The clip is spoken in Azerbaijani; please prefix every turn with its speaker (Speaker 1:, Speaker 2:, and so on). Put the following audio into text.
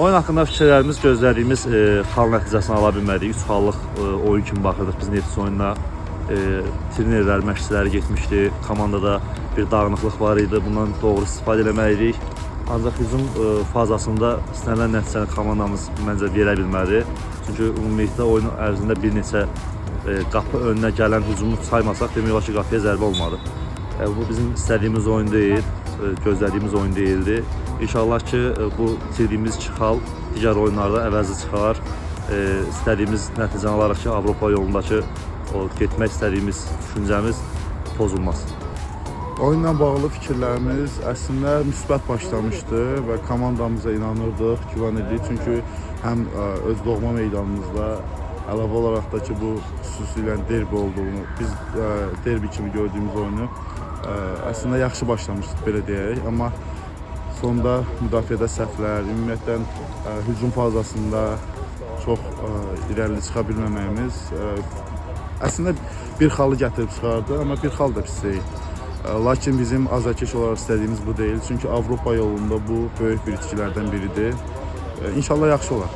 Speaker 1: Oyun haqqında fikirlərimiz, gözlədiyimiz xal nəticəsini ala bilmədik. 3 xallıq oyun kimi baxırdıq biz Neftis oyununa. Turnirlər, məşqçiləri getmişdi. Komandada bir dağınıqlıq var idi. Bundan doğru istifadə eləməliydik. Ancaq hücum fazasında istənilən nəticəni komandamız məncə verə bilmədi. Çünki ümumilikdə oyun ərzində bir neçə qapı önünə gələn hücumu saymasaq, demək olar ki, qapıya zərbə olmadı. Bu bizim istədiyimiz oyun deyil, gözlədiyimiz oyun deyildi. İnşallah ki, bu itirdiyimiz 2 xal digər oyunlarda əvəzi çıxar. İstədiyimiz nəticəni alaraq ki, Avropa yolundakı o getmək istədiyimiz düşüncəmiz pozulmaz.
Speaker 2: Oyunla bağlı fikirlərimiz əslində müsbət başlamışdı və komandamıza inanırdıq, güvən edirdik. Çünki həm öz doğma meydanımızda əlavə olaraq da ki, bu xüsusilə derbi olduğunu, biz derbi kimi gördüyümüz oyunu əslində yaxşı başlamışdıq, belə deyək. Amma sonda müdafiədə səhvlər, ümumiyyətlə hücum fazasında çox irəli çıxa bilməməyimiz əslində bir xalı gətirib çıxardı, amma bir xal da pis deyil. Lakin bizim azarkeş olaraq istədiyimiz bu deyil. Çünki Avropa yolunda bu böyük bir itkilərdən biridir. İnşallah yaxşı olar.